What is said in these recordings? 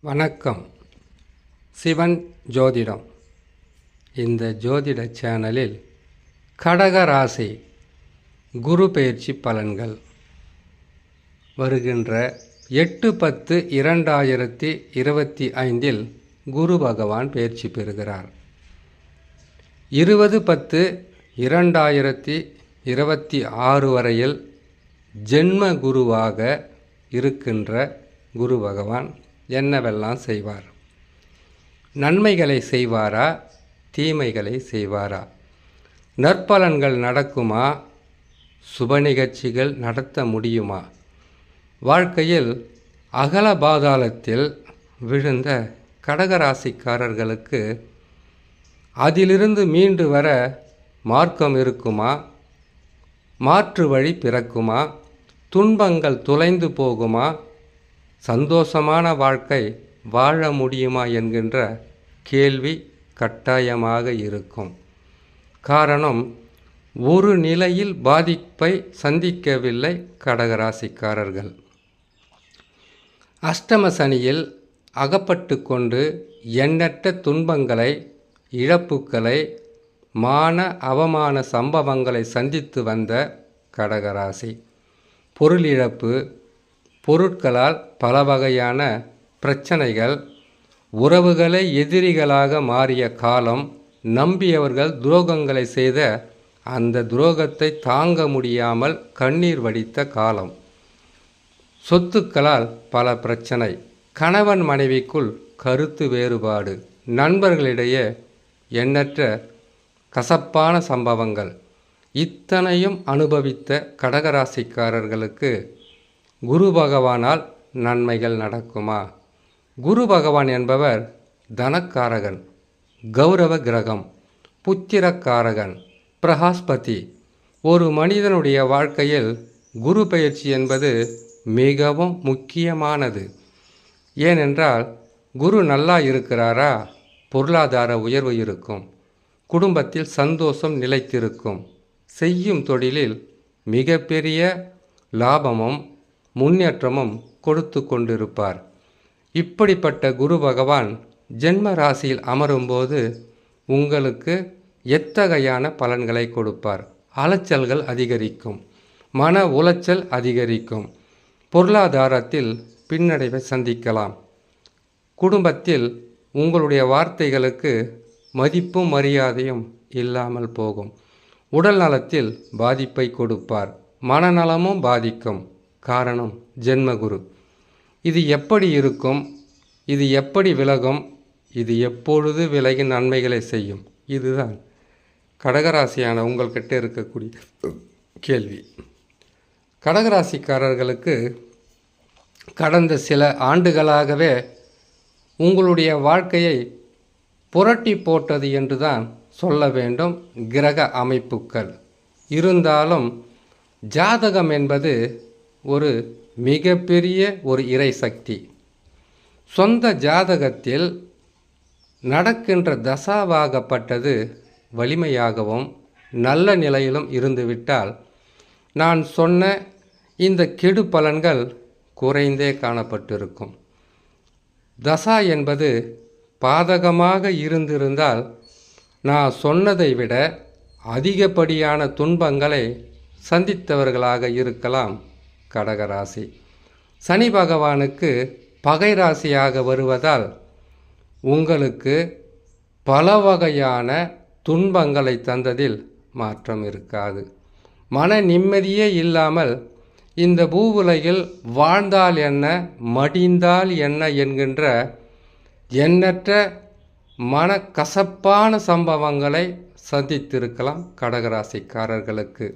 வணக்கம். சிவன் ஜோதிடம். இந்த ஜோதிட சேனலில் கடகராசி குரு பெயர்ச்சி பலன்கள் வருகின்ற 8/10/2025 குரு பகவான் பெயர்ச்சி பெறுகிறார். 20/10/2026 வரையில் ஜென்ம குருவாக இருக்கின்ற குரு பகவான் என்னவெல்லாம் செய்வார்? நன்மைகளை செய்வாரா, தீமைகளை செய்வாரா? நற்பலன்கள் நடக்குமா, சுப நிகழ்ச்சிகள் நடத்த முடியுமா? வாழ்க்கையில் அகல பாதாளத்தில் விழுந்த கடகராசிக்காரர்களுக்கு அதிலிருந்து மீண்டு வர மார்க்கம் இருக்குமா? மாற்று வழி பிறக்குமா? துன்பங்கள் தொலைந்து போகுமா? சந்தோஷமான வாழ்க்கை வாழ முடியுமா என்கின்ற கேள்வி கட்டாயமாக இருக்கும். காரணம், ஒரு நிலையில் பாதிப்பை சந்திக்கவில்லை கடகராசிக்காரர்கள். அஷ்டம சனியில் அகப்பட்டு கொண்டு எண்ணற்ற துன்பங்களை, இழப்புக்களை, மான அவமான சம்பவங்களை சந்தித்து வந்த கடகராசி. பொருள் இழப்பு, பொருட்களால் பல வகையான பிரச்சனைகள், உறவுகளை எதிரிகளாக மாறிய காலம், நம்பியவர்கள் துரோகங்களை செய்த அந்த துரோகத்தை தாங்க முடியாமல் கண்ணீர் வடித்த காலம், சொத்துக்களால் பல பிரச்சனை, கணவன் மனைவிக்குள் கருத்து வேறுபாடு, நண்பர்களிடையே எண்ணற்ற கசப்பான சம்பவங்கள், இத்தனையும் அனுபவித்த கடகராசிக்காரர்களுக்கு குரு பகவானால் நன்மைகள் நடக்குமா? குரு பகவான் என்பவர் தனக்காரகன், கௌரவ கிரகம், புத்திரக்காரகன், பிரகாஸ்பதி. ஒரு மனிதனுடைய வாழ்க்கையில் குரு பெயர்ச்சி என்பது மிகவும் முக்கியமானது. ஏனென்றால் குரு நல்லா இருக்கிறாரா, பொருளாதார உயர்வு இருக்கும், குடும்பத்தில் சந்தோஷம் நிலைத்திருக்கும், செய்யும் தொழிலில் மிகப்பெரிய லாபமும் முன்னேற்றமும் கொடுத்து கொண்டிருப்பார். இப்படிப்பட்ட குரு பகவான் ஜென்ம ராசியில் அமரும்போது உங்களுக்கு எத்தகையான பலன்களை கொடுப்பார்? அலைச்சல்கள் அதிகரிக்கும், மன உளைச்சல் அதிகரிக்கும், பொருளாதாரத்தில் பின்னடைவை சந்திக்கலாம், குடும்பத்தில் உங்களுடைய வார்த்தைகளுக்கு மதிப்பும் மரியாதையும் இல்லாமல் போகும், உடல் நலத்தில் பாதிப்பை கொடுப்பார், மனநலமும் பாதிக்கும். காரணம் ஜென்மகுரு. இது எப்படி இருக்கும்? இது எப்படி விலகும்? இது எப்பொழுது விலகி நன்மைகளை செய்யும்? இதுதான் கடகராசியான உங்கள்கிட்ட இருக்கக்கூடிய கேள்வி. கடகராசிக்காரர்களுக்கு கடந்த சில ஆண்டுகளாகவே உங்களுடைய வாழ்க்கையை புரட்டி போட்டது என்றுதான் சொல்ல வேண்டும் கிரக அமைப்புக்கள். இருந்தாலும் ஜாதகம் என்பது ஒரு மிகப்பெரிய ஒரு இறை சக்தி. சொந்த ஜாதகத்தில் நடக்கின்ற தசாவாகப்பட்டது வலிமையாகவும் நல்ல நிலையிலும் இருந்துவிட்டால் நான் சொன்ன இந்த கெடு பலன்கள் குறைந்தே காணப்பட்டிருக்கும். தசா என்பது பாதகமாக இருந்திருந்தால் நான் சொன்னதை விட அதிகப்படியான துன்பங்களை சந்தித்தவர்களாக இருக்கலாம் கடகராசி. சனி பகவானுக்கு பகை ராசியாக வருவதால் உங்களுக்கு பல வகையான துன்பங்களை தந்ததில் மாற்றம் இருக்காது. மன நிம்மதியே இல்லாமல் இந்த பூவுலகில் வாழ்ந்தால் என்ன, மடிந்தால் என்ன என்கின்ற எண்ணற்ற மன கசப்பான சம்பவங்களை சந்தித்திருக்கலாம் கடகராசிக்காரர்களுக்கு.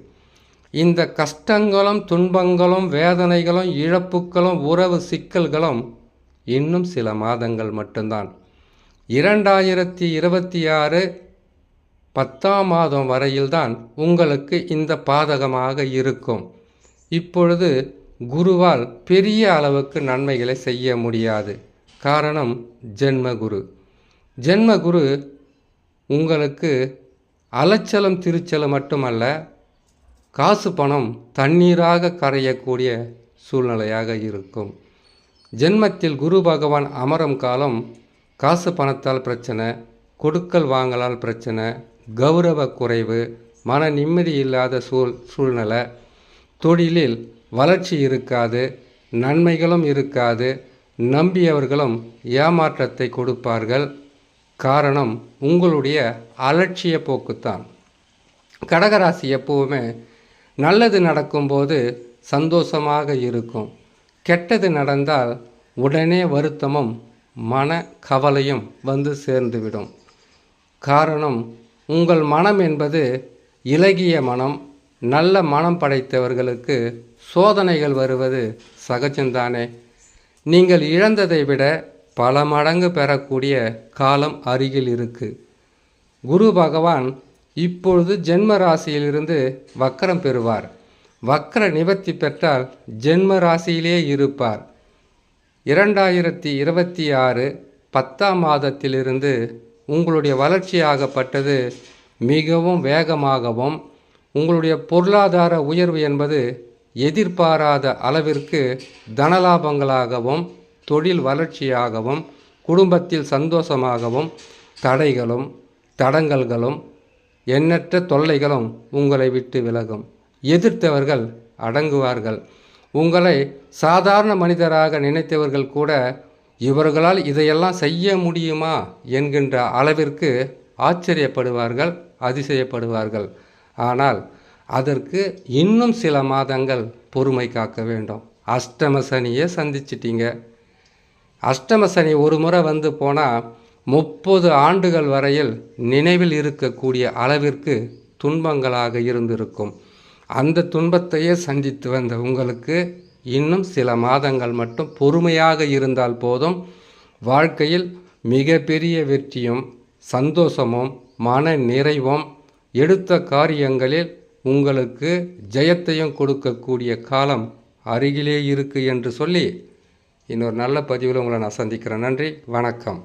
இந்த கஷ்டங்களும் துன்பங்களும் வேதனைகளும் இழப்புகளும் உறவு சிக்கல்களும் இன்னும் சில மாதங்கள் மட்டும்தான். 2026 10ஆம் மாதம் வரையில்தான் உங்களுக்கு இந்த பாதகமாக இருக்கும். இப்பொழுது குருவால் பெரிய அளவுக்கு நன்மைகளை செய்ய முடியாது. காரணம் ஜென்மகுரு. ஜென்மகுரு உங்களுக்கு அலைச்சலும் திருச்சலும் மட்டுமல்ல, காசு பணம் தண்ணீராக கரையக்கூடிய சூழ்நிலையாக இருக்கும். ஜென்மத்தில் குரு பகவான் அமரும் காலம் காசு பணத்தால் பிரச்சனை, கொடுக்கல் வாங்கலால் பிரச்சனை, கௌரவ குறைவு, மன நிம்மதி இல்லாத சூழ்நிலை, தொழிலில் வளர்ச்சி இருக்காது, நன்மைகளும் இருக்காது, நம்பியவர்களும் ஏமாற்றத்தை கொடுப்பார்கள். காரணம் உங்களுடைய அலட்சிய போக்குத்தான். கடகராசி எப்பவுமே நல்லது நடக்கும்போது சந்தோஷமாக இருக்கும். கெட்டது நடந்தால் உடனே வருத்தமும் மன கவலையும் வந்து சேர்ந்துவிடும். காரணம் உங்கள் மனம் என்பது இலகிய மனம். நல்ல மனம் படைத்தவர்களுக்கு சோதனைகள் வருவது சகஜம்தானே. நீங்கள் இழந்ததை விட பல மடங்கு பெறக்கூடிய காலம் அருகில் இருக்கு. குரு பகவான் இப்பொழுது ஜென்ம ராசியிலிருந்து வக்கரம் பெறுவார். வக்கர நிவர்த்தி பெற்றால் ஜென்ம ராசியிலே இருப்பார். 2026 10ஆம் மாதத்திலிருந்து உங்களுடைய வளர்ச்சியாகப்பட்டது மிகவும் வேகமாகவும், உங்களுடைய பொருளாதார உயர்வு என்பது எதிர்பாராத அளவிற்கு தனலாபங்களாகவும், தொழில் வளர்ச்சியாகவும், குடும்பத்தில் சந்தோஷமாகவும், தடைகளும் தடங்கல்களும் எண்ணற்ற தொல்லைகளும் உங்களை விட்டு விலகும். எதிர்த்தவர்கள் அடங்குவார்கள். உங்களை சாதாரண மனிதராக நினைத்தவர்கள் கூட இவர்களால் இதையெல்லாம் செய்ய முடியுமா என்கின்ற அளவிற்கு ஆச்சரியப்படுவார்கள், அதிசயப்படுவார்கள். ஆனால் அதற்கு இன்னும் சில மாதங்கள் பொறுமை காக்க வேண்டும். அஷ்டம சனியை சந்திச்சிட்டீங்க. அஷ்டம சனி ஒரு முறை வந்து போனால் 30 ஆண்டுகள் வரையில் நினைவில் இருக்கக்கூடிய அளவிற்கு துன்பங்களாக இருந்திருக்கும். அந்த துன்பத்தையே சந்தித்து வந்த உங்களுக்கு இன்னும் சில மாதங்கள் மட்டும் பொறுமையாக இருந்தால் போதும். வாழ்க்கையில் மிகப்பெரிய வெற்றியும் சந்தோஷமும் மன நிறைவும், எடுத்த காரியங்களில் உங்களுக்கு ஜெயத்தையும் கொடுக்கக்கூடிய காலம் அருகிலே இருக்கு என்று சொல்லி இன்னொரு நல்ல பதிவில் உங்களை நான் சந்திக்கிறேன். நன்றி, வணக்கம்.